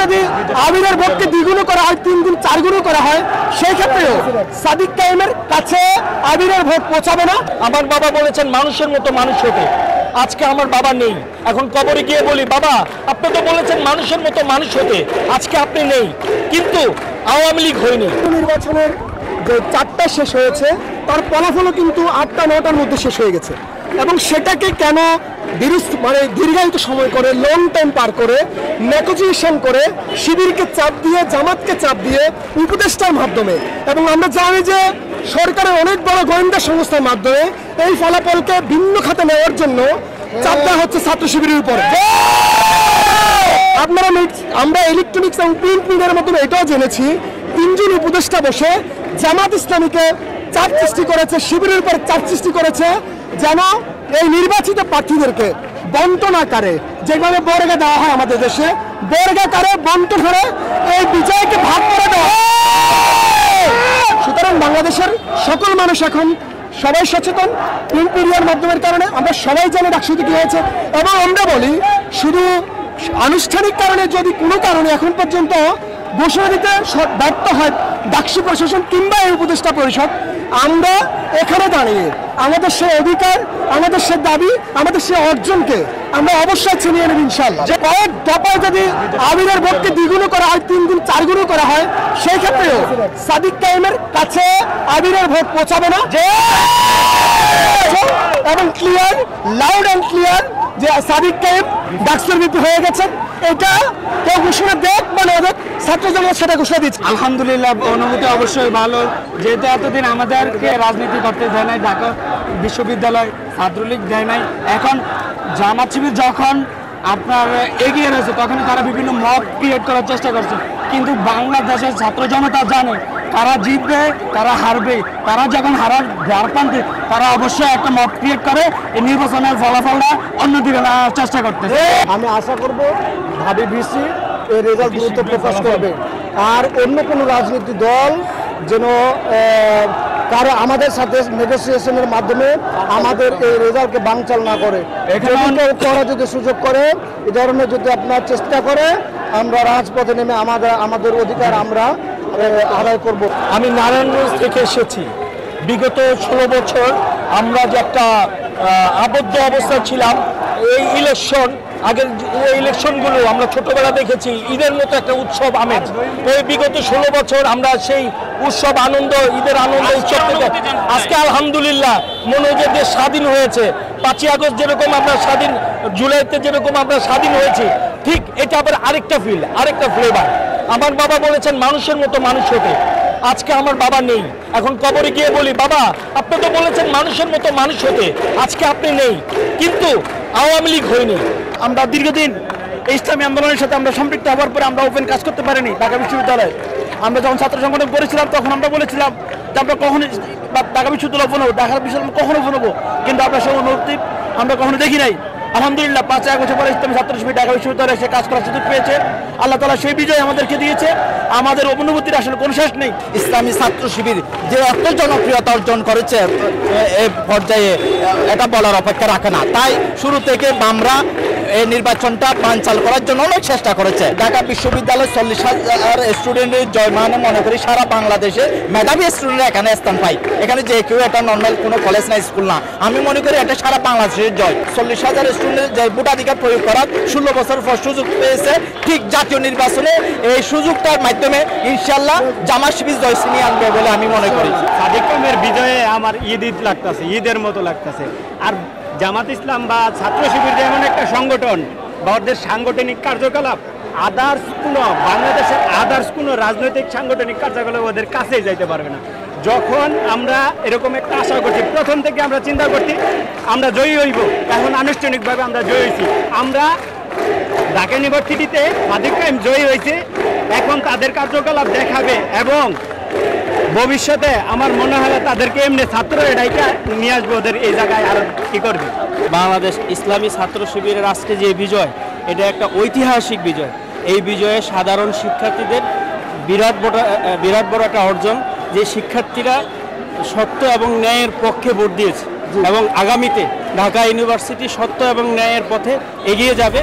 যদি আমিরের ভোটকে দ্বিগুণ করা হয়, 3 গুণ 4 গুণ করা হয়, সেই ক্ষেত্রেও সাদিক কায়েমের কাছে আমিরের ভোট পৌঁছাবে না। আমার বাবা বলেছেন মানুষের মতো মানুষ হতে, আজকে আমার বাবা নেই। এখন কবরে গিয়ে বলি, বাবা আপনি তো বলেছেন মানুষের মতো মানুষ হতে, আজকে আপনি নেই, কিন্তু আওয়ামী লীগ হয়নি। নির্বাচনের যে 4টা শেষ হয়েছে তার ফলাফলও কিন্তু 8টা 9টার মধ্যে শেষ হয়ে গেছে, এবং সেটাকে কেন দীর্ঘায়িত সময় করে, লং টাইম পার করে, নেগোসিয়েশন করে, শিবিরকে চাপ দিয়ে, জামাতকে চাপ দিয়ে, উপদেষ্টার মাধ্যমে, এবং আমরা জানি যে সরকারের অনেক বড় গোয়েন্দা সংস্থার মাধ্যমে এই ফলাফলকে ভিন্ন খাতে নেওয়ার জন্য চাপ দেওয়া হচ্ছে ছাত্র শিবিরের উপরে। আমরা ইলেকট্রনিক্স এবং প্রিন্ট মিডিয়ার মাধ্যমে এটাও জেনেছি 3 জন উপদেষ্টা বসে জামাত ইসলামীকে চাপ সৃষ্টি করেছে, শিবিরের উপর চাপ সৃষ্টি করেছে, যেন এই নির্বাচিত প্রার্থীদেরকে বন্টন আকারে, যেভাবে বর্গা দেওয়া হয় আমাদের দেশে, বর্গাকারে বন্টন করে এই বিজয়কে ভাগ করে দেওয়া। সুতরাং বাংলাদেশের সকল মানুষ এখন সবাই সচেতন প্রিন্ট মিডিয়ার মাধ্যমের কারণে। আমরা সবাই জানি ডাকসুতে কি হয়েছে, এবং আমরা বলি শুধু আনুষ্ঠানিক কারণে যদি কোনো কারণে এখন পর্যন্ত ঘোষণা দিতে ব্যর্থ হয় ডাকসু প্রশাসন কিংবা এই উপদেষ্টা পরিষদ, আমরা এখানে দাঁড়িয়ে আমাদের সে অধিকার, আমাদের সে দাবি, আমাদের সে অর্জনকে আমরা অবশ্যই ছিনিয়ে নেব ইনশাআল্লাহ। যে কয়েক দফায় যদি আমিরের ভোটকে দ্বিগুণ করা হয়, 3 গুণ 4 গুণ করা হয়, সেই ক্ষেত্রেও সাদিক কায়েমের কাছে আমিরের ভোট পৌঁছাবে না। এবং ক্লিয়ার, লাউড অ্যান্ড ক্লিয়ার যে সাদিক কায়েম ডাকসুর ভিত্তি হয়ে গেছেন, এটা কেউ ঘোষণা দেখ বা না দেখ, ছাত্র জনতা সেটা ঘোষণা দিচ্ছে। আলহামদুলিল্লাহ, অনুভূতি অবশ্যই ভালো, যেহেতু এতদিন আমাদেরকে রাজনীতি করতে দেয় নাই, ঢাকা বিশ্ববিদ্যালয় ছাত্রলীগ দেয় নাই। এখন জামাত শিবির যখন আপনার এগিয়ে রয়েছে, তখন তারা বিভিন্ন মব ক্রিয়েট করার চেষ্টা করছে, কিন্তু বাংলাদেশের ছাত্র জনতা জানে তারা জিতবে, তারা হারবে। তারা যখন হারার দ্বারপ্রান্তে, তারা অবশ্যই একটা মব ক্রিয়েট করে এই নির্বাচনের ফলাফলটা অন্যদিকে নেওয়ার চেষ্টা করতেছে। আমি আশা করব ভাবি ভিসি এই রেজাল্ট গুরুত্ব প্রকাশ করবে, আর অন্য কোনো রাজনৈতিক দল যেন কারো আমাদের সাথে নেগোসিয়েশনের মাধ্যমে আমাদের এই রেজাল্টকে বানচাল না করে। ওরা যদি সুযোগ করে, এই ধরনের যদি আপনার চেষ্টা করে, আমরা রাজপথে নেমে আমাদের অধিকার আমরা আদায় করব। আমি নারায়ণগঞ্জ থেকে এসেছি। বিগত 16 বছর আমরা যে একটা আবদ্ধ অবস্থায় ছিলাম, এই ইলেকশন, আগের এই ইলেকশনগুলো আমরা ছোটবেলা দেখেছি, ঈদের মতো একটা উৎসব আমেজ। এই বিগত 16 বছর আমরা সেই উৎসব আনন্দ, ঈদের আনন্দ উৎসব থেকে আজকে আলহামদুলিল্লাহ মনে হয় যে দেশ স্বাধীন হয়েছে। 5ই আগস্ট যেরকম আমরা স্বাধীন, জুলাইতে যেরকম আমরা স্বাধীন হয়েছি, ঠিক এটা আবার আরেকটা ফিল, আরেকটা ফ্লেভার। আমার বাবা বলেছেন মানুষের মতো মানুষ হতে, আজকে আমার বাবা নেই। এখন কবরে গিয়ে বলি, বাবা আপনি তো বলেছেন মানুষের মতো মানুষ হতে, আজকে আপনি নেই, কিন্তু আওয়ামী লীগ হয়নি। আমরা দীর্ঘদিন ইসলামী আন্দোলনের সাথে আমরা সম্পৃক্ত হওয়ার পরে আমরা ওপেন কাজ করতে পারিনি ঢাকা বিশ্ববিদ্যালয়ে। আমরা যখন ছাত্র সংগঠন করেছিলাম, তখন আমরা বলেছিলাম যে আমরা কখনো ঢাকা বিশ্ববিদ্যালয় ওপেন হবো, ঢাকা বিশ্ববিদ্যালয় কখনো ওপেন হবো, কিন্তু আমরা সেই অনুভূতি আমরা কখনো দেখি নাই। আলহামদুলিল্লাহ 5 আগস্ট পরে ইসলামী ছাত্র শিবির ঢাকা বিশ্ববিদ্যালয়ে এসে কাজ করার সুযোগ পেয়েছে। আল্লাহ তাআলা সেই বিজয় আমাদেরকে দিয়েছে। আমাদের অনুভূতির আসলে কোনো শেষ নেই। ইসলামী ছাত্র শিবির যে এত জনপ্রিয়তা অর্জন করেছে এই পর্যায়ে, এটা বলার অপেক্ষা রাখে না। তাই শুরু থেকে আমরা এই নির্বাচনটা বানচাল করার জন্য অনেক চেষ্টা করেছে। ঢাকা বিশ্ববিদ্যালয় 40,000 স্টুডেন্টের জয়, মানে মনে করি সারা বাংলাদেশে মেধাবী স্টুডেন্টরা এখানে স্থান পায়। এখানে যে কেউ এটা নর্মাল কোনো কলেজ না, স্কুল না, আমি মনে করি এটা সারা বাংলাদেশের জয়। 40,000 স্টুডেন্ট যে ভোটাধিকার প্রয়োগ করার 16 বছর পর সুযোগ পেয়েছে, ঠিক জাতীয় নির্বাচনে এই সুযোগটার মাধ্যমে ইনশাল্লাহ জামাত শিবির জয় ছিনিয়ে আনবে বলে আমি মনে করি। সাদিক কায়েমের বিজয়ে আমার ঈদ লাগতেছে, ঈদের মতো লাগতেছে। আর জামাত ইসলাম বা ছাত্র শিবির এমন একটা সংগঠন বা ওদের সাংগঠনিক কার্যকলাপ বাংলাদেশের আদার্স কোনো রাজনৈতিক সাংগঠনিক কার্যকলাপ ওদের কাছেই যাইতে পারবে না। যখন আমরা এরকম একটা আশা করছি, প্রথম থেকে আমরা চিন্তা করছি আমরা জয়ী হইব, এখন আনুষ্ঠানিকভাবে আমরা জয়ী হয়েছি। আমরা ঢাকা ইউনিভার্সিটিতে সাদিক কায়েম জয়ী হয়েছে, এখন তাদের কার্যকলাপ দেখাবে, এবং ভবিষ্যতে আমার মনে হয় তাদেরকে এমনি ছাত্র এটাইটা নিয়ে আসবে, ওদের এই জায়গায় আর কি করবে। বাংলাদেশ ইসলামী ছাত্র শিবিরের আজকে যে বিজয়, এটা একটা ঐতিহাসিক বিজয়। এই বিজয়ে সাধারণ শিক্ষার্থীদের বিরাট বড় একটা অর্জন, যে শিক্ষার্থীরা সত্য এবং ন্যায়ের পক্ষে ভোট দিয়েছে, এবং আগামীতে ঢাকা ইউনিভার্সিটি সত্য এবং ন্যায়ের পথে এগিয়ে যাবে।